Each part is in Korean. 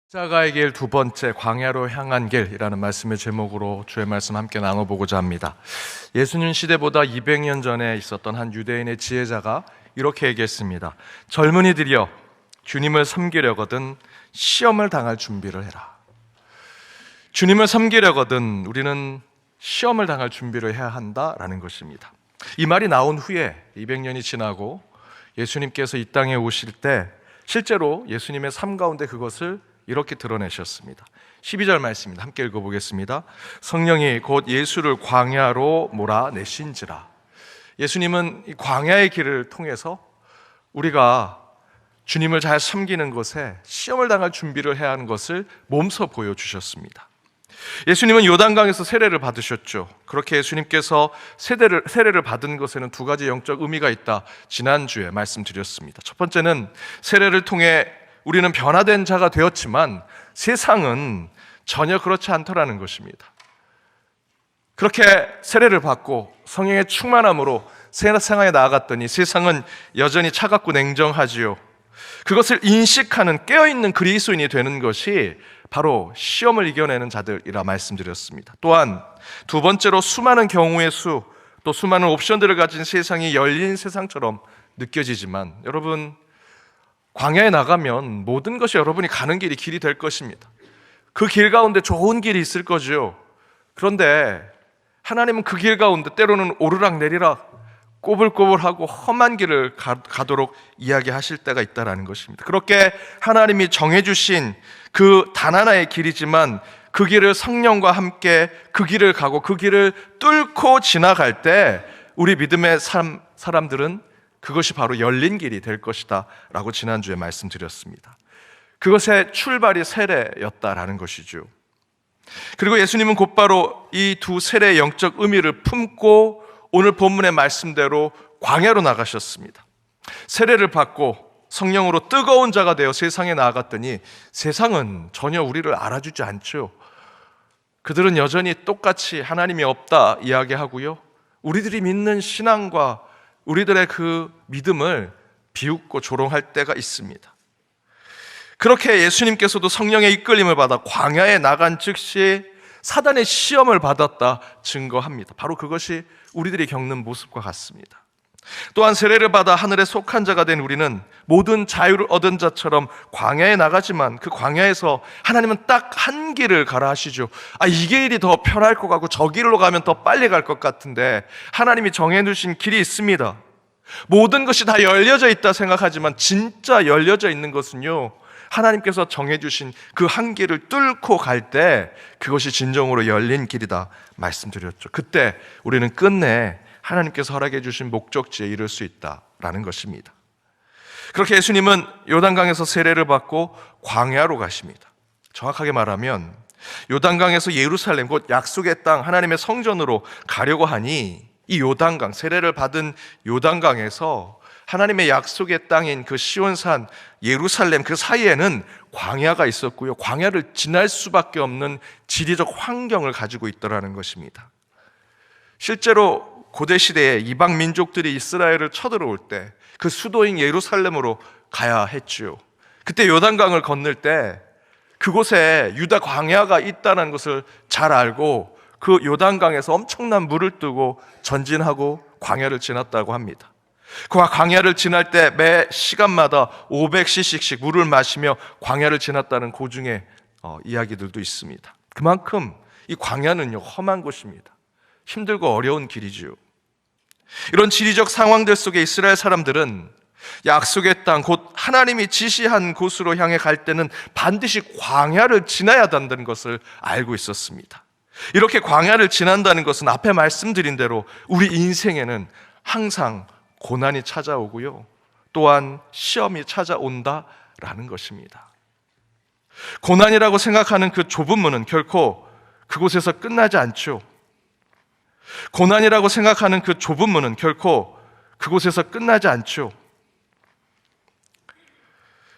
십자가의 길 두 번째, 광야로 향한 길이라는 말씀의 제목으로 주의 말씀 함께 나눠보고자 합니다. 예수님 시대보다 200년 전에 있었던 한 유대인의 지혜자가 이렇게 얘기했습니다. 젊은이들이여, 주님을 섬기려거든 시험을 당할 준비를 해라. 주님을 섬기려거든 우리는 시험을 당할 준비를 해야 한다라는 것입니다. 이 말이 나온 후에 200년이 지나고 예수님께서 이 땅에 오실 때 실제로 예수님의 삶 가운데 그것을 이렇게 드러내셨습니다. 12절 말씀입니다. 함께 읽어보겠습니다. 성령이 곧 예수를 광야로 몰아내신지라. 예수님은 이 광야의 길을 통해서 우리가 주님을 잘 섬기는 것에 시험을 당할 준비를 해야 하는 것을 몸소 보여주셨습니다. 예수님은 요단강에서 세례를 받으셨죠. 그렇게 예수님께서 세례를 받은 것에는 두 가지 영적 의미가 있다. 지난주에 말씀드렸습니다. 첫 번째는 세례를 통해 우리는 변화된 자가 되었지만 세상은 전혀 그렇지 않더라는 것입니다. 그렇게 세례를 받고 성령의 충만함으로 세상에 나아갔더니 세상은 여전히 차갑고 냉정하지요. 그것을 인식하는 깨어있는 그리스도인이 되는 것이 바로 시험을 이겨내는 자들이라 말씀드렸습니다. 또한 두 번째로 수많은 경우의 수, 또 수많은 옵션들을 가진 세상이 열린 세상처럼 느껴지지만 여러분, 광야에 나가면 모든 것이 여러분이 가는 길이 될 것입니다. 그 길 가운데 좋은 길이 있을 거죠. 그런데 하나님은 그 길 가운데 때로는 오르락내리락 꼬불꼬불하고 험한 길을 가도록 이야기하실 때가 있다는 것입니다. 그렇게 하나님이 정해주신 그 단 하나의 길이지만 그 길을 성령과 함께 그 길을 가고 그 길을 뚫고 지나갈 때 우리 믿음의 사람들은 그것이 바로 열린 길이 될 것이다 라고 지난주에 말씀드렸습니다. 그것의 출발이 세례였다라는 것이죠. 그리고 예수님은 곧바로 이 두 세례의 영적 의미를 품고 오늘 본문의 말씀대로 광야로 나가셨습니다. 세례를 받고 성령으로 뜨거운 자가 되어 세상에 나아갔더니 세상은 전혀 우리를 알아주지 않죠. 그들은 여전히 똑같이 하나님이 없다 이야기하고요, 우리들이 믿는 신앙과 우리들의 그 믿음을 비웃고 조롱할 때가 있습니다. 그렇게 예수님께서도 성령의 이끌림을 받아 광야에 나간 즉시 사단의 시험을 받았다 증거합니다. 바로 그것이 우리들이 겪는 모습과 같습니다. 또한 세례를 받아 하늘에 속한 자가 된 우리는 모든 자유를 얻은 자처럼 광야에 나가지만 그 광야에서 하나님은 딱 한 길을 가라 하시죠. 이 길이 더 편할 것 같고 저 길로 가면 더 빨리 갈 것 같은데 하나님이 정해두신 길이 있습니다. 모든 것이 다 열려져 있다 생각하지만 진짜 열려져 있는 것은요, 하나님께서 정해주신 그 한 길을 뚫고 갈 때 그것이 진정으로 열린 길이다 말씀드렸죠. 그때 우리는 끝내 하나님께서 허락해 주신 목적지에 이를 수 있다라는 것입니다. 그렇게 예수님은 요단강에서 세례를 받고 광야로 가십니다. 정확하게 말하면 요단강에서 예루살렘, 곧 약속의 땅 하나님의 성전으로 가려고 하니 이 요단강, 세례를 받은 요단강에서 하나님의 약속의 땅인 그 시온산 예루살렘 그 사이에는 광야가 있었고요, 광야를 지날 수밖에 없는 지리적 환경을 가지고 있더라는 것입니다. 실제로 고대 시대에 이방 민족들이 이스라엘을 쳐들어올 때 그 수도인 예루살렘으로 가야 했죠. 그때 요단강을 건널 때 그곳에 유다 광야가 있다는 것을 잘 알고 그 요단강에서 엄청난 물을 뜨고 전진하고 광야를 지났다고 합니다. 그 광야를 지날 때 매 시간마다 500cc씩 물을 마시며 광야를 지났다는 고중의 이야기들도 있습니다. 그만큼 이 광야는요, 험한 곳입니다. 힘들고 어려운 길이지요. 이런 지리적 상황들 속에 이스라엘 사람들은 약속의 땅, 곧 하나님이 지시한 곳으로 향해 갈 때는 반드시 광야를 지나야 한다는 것을 알고 있었습니다. 이렇게 광야를 지난다는 것은 앞에 말씀드린 대로 우리 인생에는 항상 고난이 찾아오고요, 또한 시험이 찾아온다라는 것입니다. 고난이라고 생각하는 그 좁은 문은 결코 그곳에서 끝나지 않죠. 고난이라고 생각하는 그 좁은 문은 결코 그곳에서 끝나지 않죠.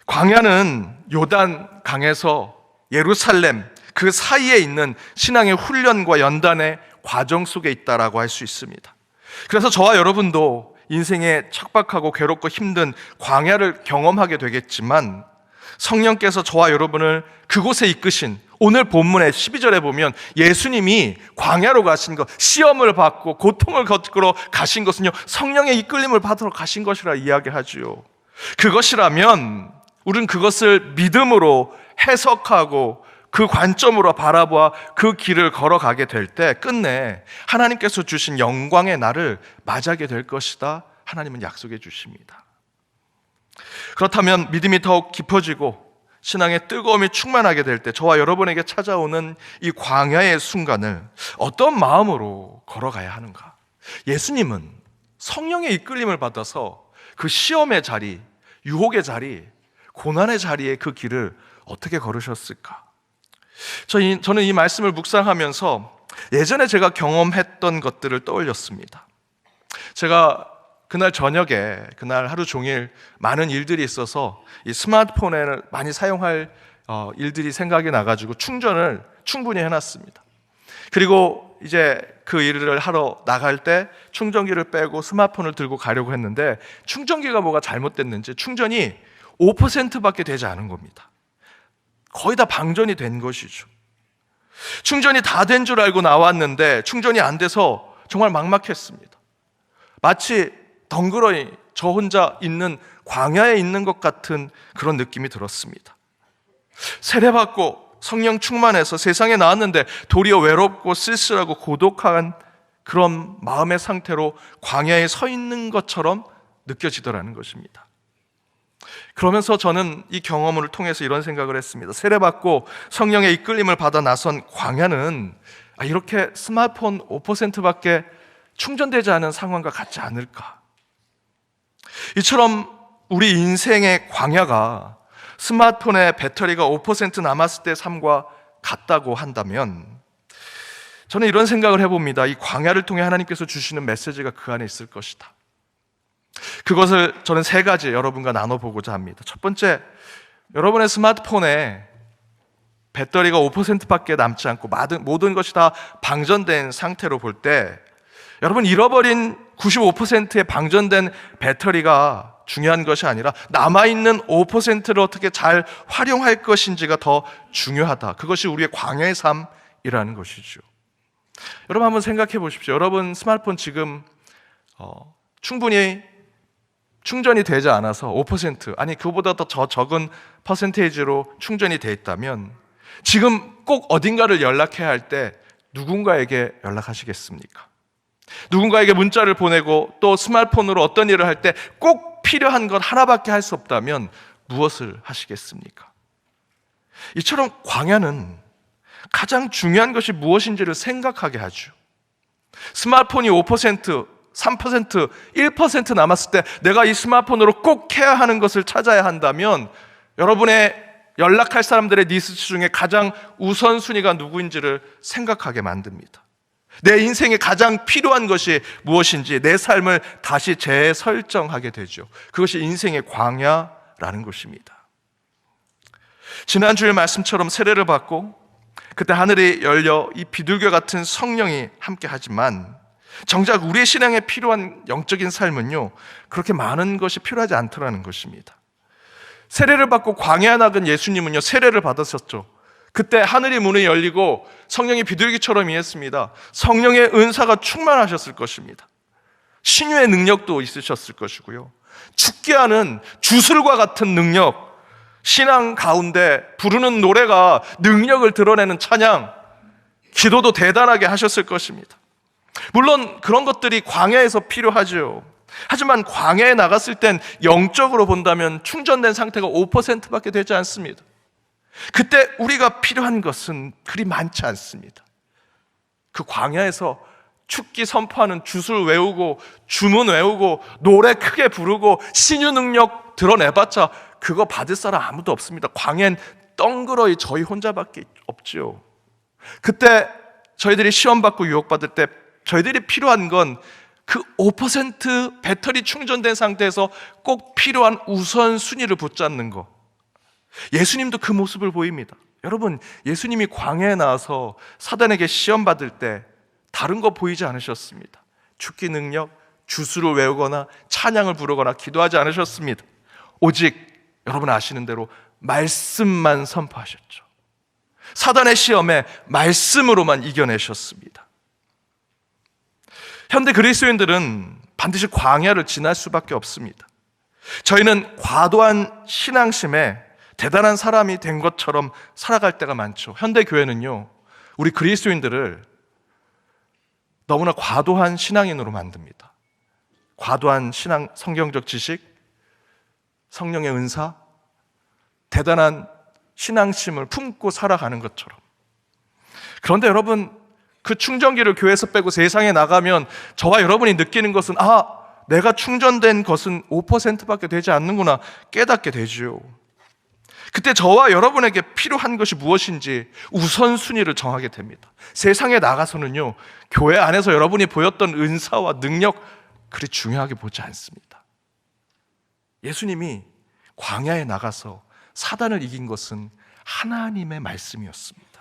광야는 요단강에서 예루살렘 그 사이에 있는 신앙의 훈련과 연단의 과정 속에 있다라고 할 수 있습니다. 그래서 저와 여러분도 인생의 척박하고 괴롭고 힘든 광야를 경험하게 되겠지만 성령께서 저와 여러분을 그곳에 이끄신, 오늘 본문의 12절에 보면 예수님이 광야로 가신 것, 시험을 받고 고통을 겪으러 가신 것은요, 성령의 이끌림을 받으러 가신 것이라 이야기하지요. 그것이라면 우리는 그것을 믿음으로 해석하고 그 관점으로 바라보아 그 길을 걸어가게 될 때 끝내 하나님께서 주신 영광의 날을 맞이하게 될 것이다, 하나님은 약속해 주십니다. 그렇다면 믿음이 더욱 깊어지고 신앙의 뜨거움이 충만하게 될 때 저와 여러분에게 찾아오는 이 광야의 순간을 어떤 마음으로 걸어가야 하는가? 예수님은 성령의 이끌림을 받아서 그 시험의 자리, 유혹의 자리, 고난의 자리에 그 길을 어떻게 걸으셨을까? 저는 이 말씀을 묵상하면서 예전에 제가 경험했던 것들을 떠올렸습니다. 제가 그날 저녁에, 그날 하루 종일 많은 일들이 있어서 이 스마트폰을 많이 사용할 일들이 생각이 나가지고 충전을 충분히 해놨습니다. 그리고 이제 그 일을 하러 나갈 때 충전기를 빼고 스마트폰을 들고 가려고 했는데 충전기가 뭐가 잘못됐는지 충전이 5%밖에 되지 않은 겁니다. 거의 다 방전이 된 것이죠. 충전이 다 된 줄 알고 나왔는데 충전이 안 돼서 정말 막막했습니다. 마치 덩그러니 저 혼자 있는 광야에 있는 것 같은 그런 느낌이 들었습니다. 세례받고 성령 충만해서 세상에 나왔는데 도리어 외롭고 쓸쓸하고 고독한 그런 마음의 상태로 광야에 서 있는 것처럼 느껴지더라는 것입니다. 그러면서 저는 이 경험을 통해서 이런 생각을 했습니다. 세례받고 성령의 이끌림을 받아 나선 광야는 이렇게 스마트폰 5%밖에 충전되지 않은 상황과 같지 않을까? 이처럼 우리 인생의 광야가 스마트폰의 배터리가 5% 남았을 때 삶과 같다고 한다면 저는 이런 생각을 해봅니다. 이 광야를 통해 하나님께서 주시는 메시지가 그 안에 있을 것이다. 그것을 저는 세 가지 여러분과 나눠보고자 합니다. 첫 번째, 여러분의 스마트폰에 배터리가 5%밖에 남지 않고 모든 것이 다 방전된 상태로 볼 때 여러분 잃어버린 95%의 방전된 배터리가 중요한 것이 아니라 남아있는 5%를 어떻게 잘 활용할 것인지가 더 중요하다. 그것이 우리의 광야의 삶이라는 것이죠. 여러분 한번 생각해 보십시오. 여러분 스마트폰 지금 충분히 충전이 되지 않아서 5% 아니 그보다 더 적은 퍼센테이지로 충전이 돼 있다면 지금 꼭 어딘가를 연락해야 할 때 누군가에게 연락하시겠습니까? 누군가에게 문자를 보내고 또 스마트폰으로 어떤 일을 할 때 꼭 필요한 것 하나밖에 할 수 없다면 무엇을 하시겠습니까? 이처럼 광야는 가장 중요한 것이 무엇인지를 생각하게 하죠. 스마트폰이 5%, 3%, 1% 남았을 때 내가 이 스마트폰으로 꼭 해야 하는 것을 찾아야 한다면 여러분의 연락할 사람들의 리스트 중에 가장 우선순위가 누구인지를 생각하게 만듭니다. 내 인생에 가장 필요한 것이 무엇인지 내 삶을 다시 재설정하게 되죠. 그것이 인생의 광야라는 것입니다. 지난주의 말씀처럼 세례를 받고 그때 하늘이 열려 이 비둘기 같은 성령이 함께 하지만 정작 우리의 신앙에 필요한 영적인 삶은요 그렇게 많은 것이 필요하지 않더라는 것입니다. 세례를 받고 광야에 나간 예수님은요 세례를 받으셨죠. 그때 하늘의 문이 열리고 성령이 비둘기처럼 임했습니다. 성령의 은사가 충만하셨을 것입니다. 신유의 능력도 있으셨을 것이고요. 죽게 하는 주술과 같은 능력, 신앙 가운데 부르는 노래가 능력을 드러내는 찬양, 기도도 대단하게 하셨을 것입니다. 물론 그런 것들이 광야에서 필요하죠. 하지만 광야에 나갔을 땐 영적으로 본다면 충전된 상태가 5%밖에 되지 않습니다. 그때 우리가 필요한 것은 그리 많지 않습니다. 그 광야에서 축기 선포하는 주술 외우고 주문 외우고 노래 크게 부르고 신유 능력 드러내봤자 그거 받을 사람 아무도 없습니다. 광야엔 덩그러이 저희 혼자밖에 없죠. 그때 저희들이 시험받고 유혹받을 때 저희들이 필요한 건 그 5% 배터리 충전된 상태에서 꼭 필요한 우선순위를 붙잡는 거. 예수님도 그 모습을 보입니다. 여러분, 예수님이 광야에 나와서 사단에게 시험받을 때 다른 거 보이지 않으셨습니다. 축기 능력, 주술을 외우거나 찬양을 부르거나 기도하지 않으셨습니다. 오직 여러분 아시는 대로 말씀만 선포하셨죠. 사단의 시험에 말씀으로만 이겨내셨습니다. 현대 그리스도인들은 반드시 광야를 지날 수밖에 없습니다. 저희는 과도한 신앙심에 대단한 사람이 된 것처럼 살아갈 때가 많죠. 현대 교회는요, 우리 그리스도인들을 너무나 과도한 신앙인으로 만듭니다. 과도한 신앙, 성경적 지식, 성령의 은사, 대단한 신앙심을 품고 살아가는 것처럼. 그런데 여러분, 그 충전기를 교회에서 빼고 세상에 나가면 저와 여러분이 느끼는 것은 내가 충전된 것은 5%밖에 되지 않는구나 깨닫게 되지요. 그때 저와 여러분에게 필요한 것이 무엇인지 우선순위를 정하게 됩니다. 세상에 나가서는요, 교회 안에서 여러분이 보였던 은사와 능력 그리 중요하게 보지 않습니다. 예수님이 광야에 나가서 사단을 이긴 것은 하나님의 말씀이었습니다.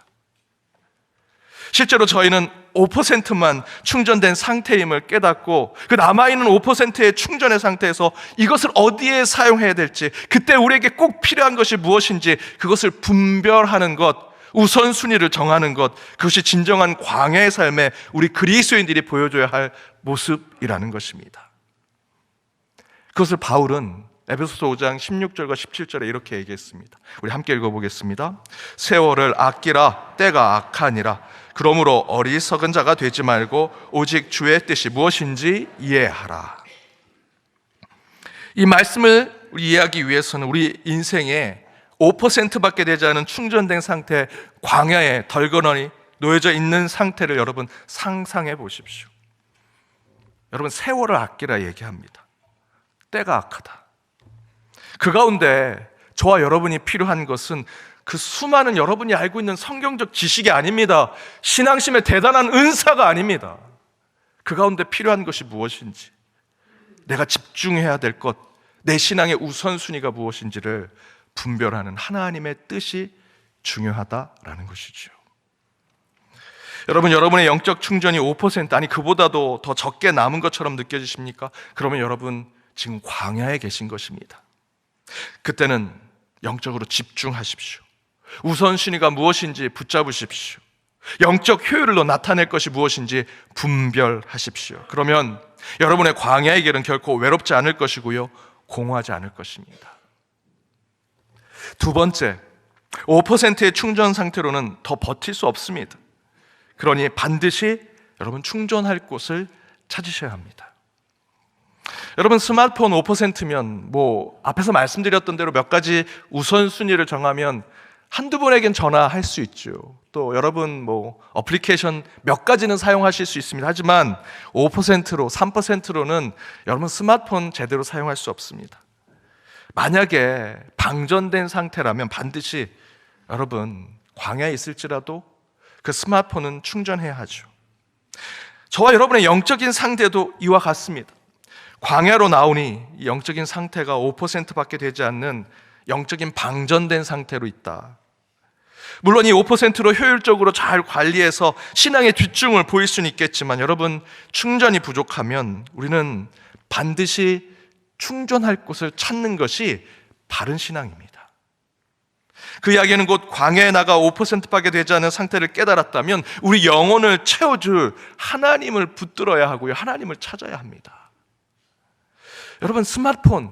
실제로 저희는 5%만 충전된 상태임을 깨닫고 그 남아있는 5%의 충전의 상태에서 이것을 어디에 사용해야 될지, 그때 우리에게 꼭 필요한 것이 무엇인지 그것을 분별하는 것, 우선순위를 정하는 것, 그것이 진정한 광야의 삶에 우리 그리스도인들이 보여줘야 할 모습이라는 것입니다. 그것을 바울은 에베소서 5장 16절과 17절에 이렇게 얘기했습니다. 우리 함께 읽어보겠습니다. 세월을 아끼라, 때가 악하니라. 그러므로 어리석은 자가 되지 말고 오직 주의 뜻이 무엇인지 이해하라. 이 말씀을 이해하기 위해서는 우리 인생에 5%밖에 되지 않은 충전된 상태, 광야에 덜그러니 놓여져 있는 상태를 여러분 상상해 보십시오. 여러분, 세월을 아끼라 얘기합니다. 때가 악하다. 그 가운데 저와 여러분이 필요한 것은 그 수많은 여러분이 알고 있는 성경적 지식이 아닙니다. 신앙심의 대단한 은사가 아닙니다. 그 가운데 필요한 것이 무엇인지, 내가 집중해야 될 것, 내 신앙의 우선순위가 무엇인지를 분별하는 하나님의 뜻이 중요하다라는 것이죠. 여러분, 여러분의 영적 충전이 5% 아니 그보다도 더 적게 남은 것처럼 느껴지십니까? 그러면 여러분 지금 광야에 계신 것입니다. 그때는 영적으로 집중하십시오. 우선순위가 무엇인지 붙잡으십시오. 영적 효율로 나타낼 것이 무엇인지 분별하십시오. 그러면 여러분의 광야의 길은 결코 외롭지 않을 것이고요, 공허하지 않을 것입니다. 두 번째, 5%의 충전 상태로는 더 버틸 수 없습니다. 그러니 반드시 여러분 충전할 곳을 찾으셔야 합니다. 여러분, 스마트폰 5%면 앞에서 말씀드렸던 대로 몇 가지 우선순위를 정하면 한두 분에겐 전화할 수 있죠. 또 여러분 어플리케이션 몇 가지는 사용하실 수 있습니다. 하지만 5%로 3%로는 여러분 스마트폰 제대로 사용할 수 없습니다. 만약에 방전된 상태라면 반드시 여러분 광야에 있을지라도 그 스마트폰은 충전해야 하죠. 저와 여러분의 영적인 상태도 이와 같습니다. 광야로 나오니 이 영적인 상태가 5%밖에 되지 않는 영적인 방전된 상태로 있다. 물론 이 5%로 효율적으로 잘 관리해서 신앙의 뒷중을 보일 수는 있겠지만 여러분, 충전이 부족하면 우리는 반드시 충전할 곳을 찾는 것이 바른 신앙입니다. 그 이야기는 곧 광야에 나가 5%밖에 되지 않은 상태를 깨달았다면 우리 영혼을 채워줄 하나님을 붙들어야 하고요, 하나님을 찾아야 합니다. 여러분, 스마트폰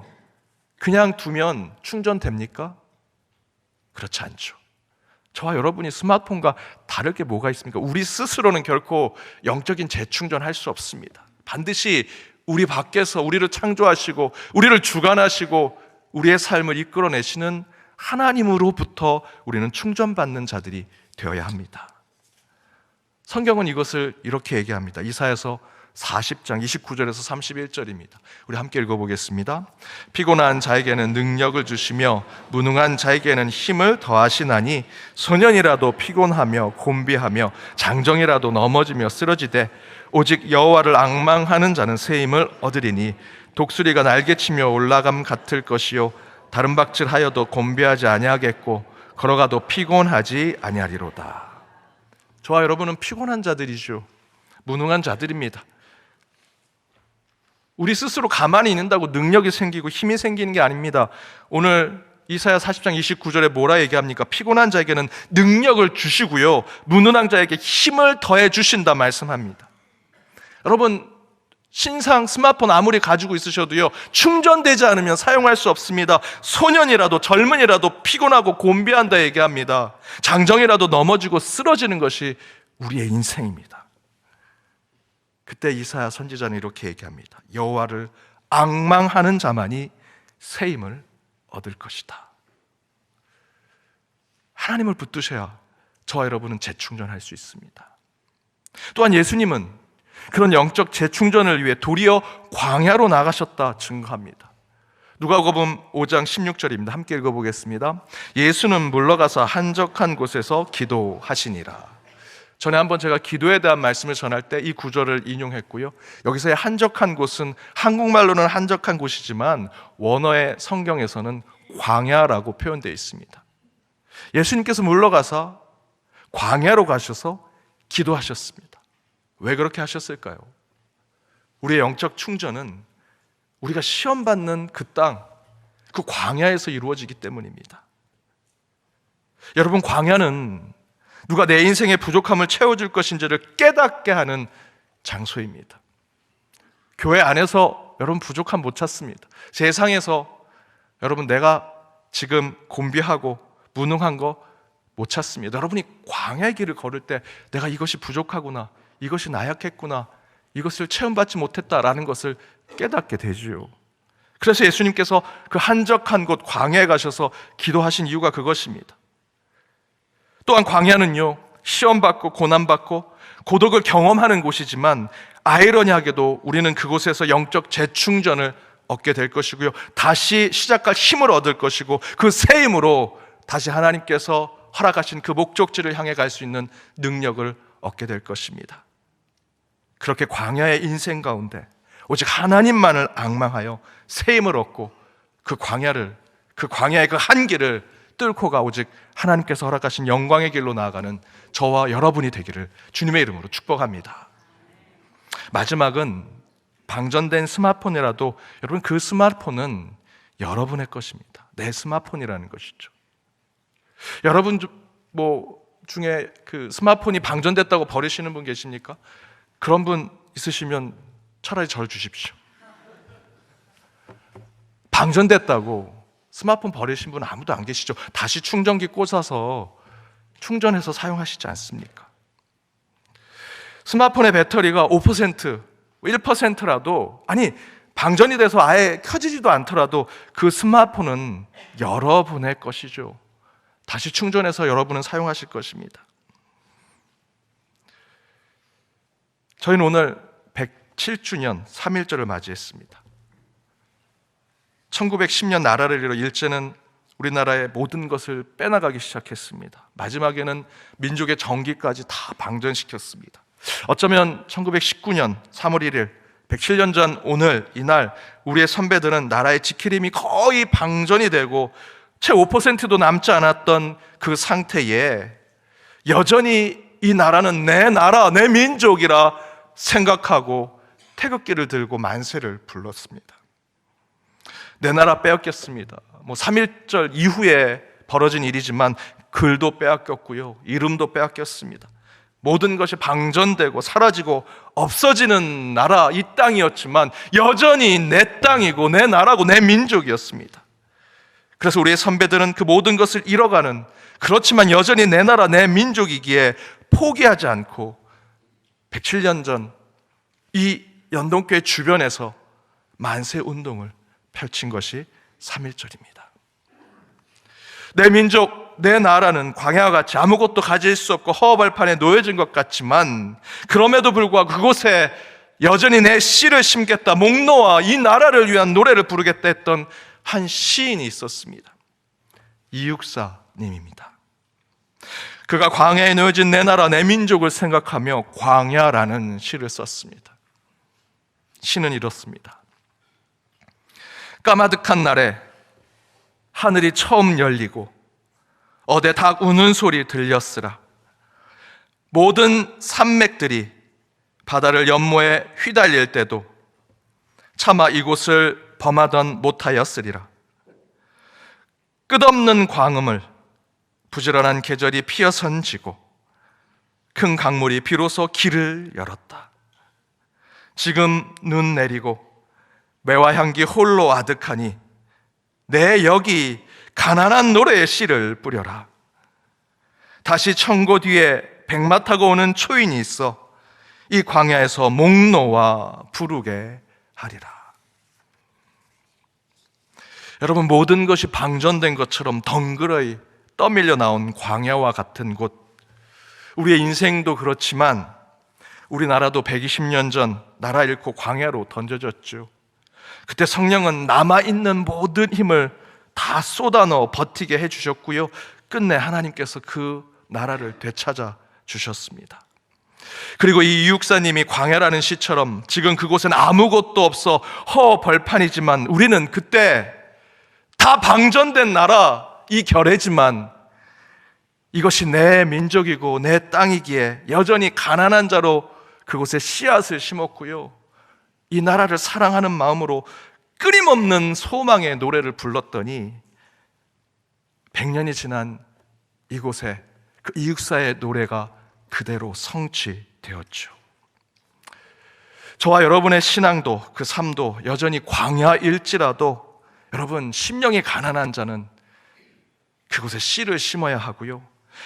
그냥 두면 충전됩니까? 그렇지 않죠. 저와 여러분이 스마트폰과 다를 게 뭐가 있습니까? 우리 스스로는 결코 영적인 재충전할 수 없습니다. 반드시 우리 밖에서 우리를 창조하시고 우리를 주관하시고 우리의 삶을 이끌어내시는 하나님으로부터 우리는 충전받는 자들이 되어야 합니다. 성경은 이것을 이렇게 얘기합니다. 이사야서 40장 29절에서 31절입니다. 우리 함께 읽어보겠습니다. 피곤한 자에게는 능력을 주시며 무능한 자에게는 힘을 더하시나니 소년이라도 피곤하며 곤비하며 장정이라도 넘어지며 쓰러지되 오직 여호와를 앙망하는 자는 새 힘을 얻으리니 독수리가 날개치며 올라감 같을 것이요 다른 박질하여도 곤비하지 아니하겠고 걸어가도 피곤하지 아니하리로다. 저와 여러분은 피곤한 자들이죠. 무능한 자들입니다. 우리 스스로 가만히 있는다고 능력이 생기고 힘이 생기는 게 아닙니다. 오늘 이사야 40장 29절에 뭐라 얘기합니까? 피곤한 자에게는 능력을 주시고요, 무능한 자에게 힘을 더해 주신다 말씀합니다. 여러분, 신상 스마트폰 아무리 가지고 있으셔도요, 충전되지 않으면 사용할 수 없습니다. 소년이라도 젊은이라도 피곤하고 곤비한다 얘기합니다. 장정이라도 넘어지고 쓰러지는 것이 우리의 인생입니다. 그때 이사야 선지자는 이렇게 얘기합니다. 여호와를 앙망하는 자만이 새 힘을 얻을 것이다. 하나님을 붙드셔야 저와 여러분은 재충전할 수 있습니다. 또한 예수님은 그런 영적 재충전을 위해 도리어 광야로 나가셨다 증거합니다. 누가복음 5장 16절입니다. 함께 읽어보겠습니다. 예수는 물러가서 한적한 곳에서 기도하시니라. 전에 한번 제가 기도에 대한 말씀을 전할 때 이 구절을 인용했고요, 여기서의 한적한 곳은 한국말로는 한적한 곳이지만 원어의 성경에서는 광야라고 표현되어 있습니다. 예수님께서 물러가서 광야로 가셔서 기도하셨습니다. 왜 그렇게 하셨을까요? 우리의 영적 충전은 우리가 시험받는 그 땅, 그 광야에서 이루어지기 때문입니다. 여러분, 광야는 누가 내 인생의 부족함을 채워줄 것인지를 깨닫게 하는 장소입니다. 교회 안에서 여러분 부족함 못 찾습니다. 세상에서 여러분 내가 지금 곤비하고 무능한 거 못 찾습니다. 여러분이 광야의 길을 걸을 때 내가 이것이 부족하구나, 이것이 나약했구나, 이것을 체험받지 못했다라는 것을 깨닫게 되지요. 그래서 예수님께서 그 한적한 곳 광야에 가셔서 기도하신 이유가 그것입니다. 또한 광야는요, 시험받고 고난받고 고독을 경험하는 곳이지만 아이러니하게도 우리는 그곳에서 영적 재충전을 얻게 될 것이고요, 다시 시작할 힘을 얻을 것이고, 그 새 힘으로 다시 하나님께서 허락하신 그 목적지를 향해 갈 수 있는 능력을 얻게 될 것입니다. 그렇게 광야의 인생 가운데 오직 하나님만을 앙망하여 새 힘을 얻고 그 광야의 그 한계를 뚫고가 오직 하나님께서 허락하신 영광의 길로 나아가는 저와 여러분이 되기를 주님의 이름으로 축복합니다. 마지막은 방전된 스마트폰이라도 여러분, 그 스마트폰은 여러분의 것입니다. 내 스마트폰이라는 것이죠. 여러분 중에 그 스마트폰이 방전됐다고 버리시는 분 계십니까? 그런 분 있으시면 차라리 절 주십시오. 방전됐다고 스마트폰 버리신 분 아무도 안 계시죠? 다시 충전기 꽂아서 충전해서 사용하시지 않습니까? 스마트폰의 배터리가 5%, 1%라도, 아니 방전이 돼서 아예 켜지지도 않더라도 그 스마트폰은 여러분의 것이죠. 다시 충전해서 여러분은 사용하실 것입니다. 저희는 오늘 107주년 3.1절을 맞이했습니다. 1910년 나라를 잃어 일제는 우리나라의 모든 것을 빼나가기 시작했습니다. 마지막에는 민족의 정기까지 다 방전시켰습니다. 어쩌면 1919년 3월 1일 107년 전 오늘 이날 우리의 선배들은 나라의 지킬 힘이 거의 방전이 되고 채 5%도 남지 않았던 그 상태에 여전히 이 나라는 내 나라, 내 민족이라 생각하고 태극기를 들고 만세를 불렀습니다. 내 나라 빼앗겼습니다. 3.1절 이후에 벌어진 일이지만 글도 빼앗겼고요, 이름도 빼앗겼습니다. 모든 것이 방전되고 사라지고 없어지는 나라, 이 땅이었지만 여전히 내 땅이고 내 나라고 내 민족이었습니다. 그래서 우리의 선배들은 그 모든 것을 잃어가는, 그렇지만 여전히 내 나라 내 민족이기에 포기하지 않고 107년 전 이 연동교회 주변에서 만세 운동을 펼친 것이 3.1절입니다. 내 민족, 내 나라는 광야와 같이 아무것도 가질 수 없고 허허벌판에 놓여진 것 같지만 그럼에도 불구하고 그곳에 여전히 내 씨를 심겠다, 목 놓아 이 나라를 위한 노래를 부르겠다 했던 한 시인이 있었습니다. 이육사님입니다. 그가 광야에 놓여진 내 나라, 내 민족을 생각하며 광야라는 시를 썼습니다. 시는 이렇습니다. 까마득한 날에 하늘이 처음 열리고 어대 닭 우는 소리 들렸으라. 모든 산맥들이 바다를 연모해 휘달릴 때도 차마 이곳을 범하던 못하였으리라. 끝없는 광음을 부지런한 계절이 피어선지고 큰 강물이 비로소 길을 열었다. 지금 눈 내리고 매화 향기 홀로 아득하니 내 여기 가난한 노래의 씨를 뿌려라. 다시 청고 뒤에 백마 타고 오는 초인이 있어 이 광야에서 목 놓아 부르게 하리라. 여러분, 모든 것이 방전된 것처럼 덩그러이 떠밀려 나온 광야와 같은 곳, 우리의 인생도 그렇지만 우리나라도 120년 전 나라 잃고 광야로 던져졌죠. 그때 성령은 남아있는 모든 힘을 다 쏟아넣어 버티게 해주셨고요, 끝내 하나님께서 그 나라를 되찾아 주셨습니다. 그리고 이 이육사님이 광야라는 시처럼 지금 그곳엔 아무것도 없어 허벌판이지만 우리는 그때 다 방전된 나라 이 결례지만 이것이 내 민족이고 내 땅이기에 여전히 가난한 자로 그곳에 씨앗을 심었고요, 이 나라를 사랑하는 마음으로 끊임없는 소망의 노래를 불렀더니 100년이 지난 이곳에 그 이육사의 노래가 그대로 성취되었죠. 저와 여러분의 신앙도 그 삶도 여전히 광야일지라도 여러분, 심령이 가난한 자는 그곳에 씨를 심어야 하고요,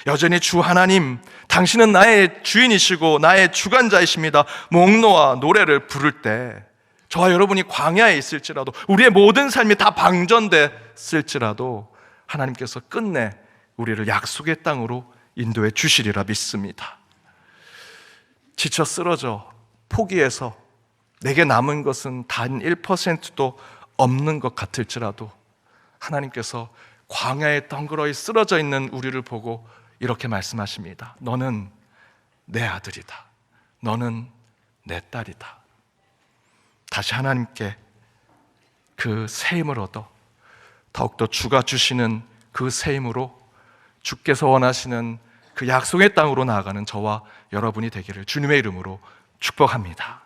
여전히 주 하나님, 당신은 나의 주인이시고 나의 주관자이십니다, 목 놓아 노래를 부를 때 저와 여러분이 광야에 있을지라도, 우리의 모든 삶이 다 방전됐을지라도 하나님께서 끝내 우리를 약속의 땅으로 인도해 주시리라 믿습니다. 지쳐 쓰러져 포기해서 내게 남은 것은 단 1%도 없는 것 같을지라도 하나님께서 광야에 덩그러이 쓰러져 있는 우리를 보고 이렇게 말씀하십니다. 너는 내 아들이다. 너는 내 딸이다. 다시 하나님께 그 새 힘을 얻어 더욱더 주가 주시는 그 새 힘으로 주께서 원하시는 그 약속의 땅으로 나아가는 저와 여러분이 되기를 주님의 이름으로 축복합니다.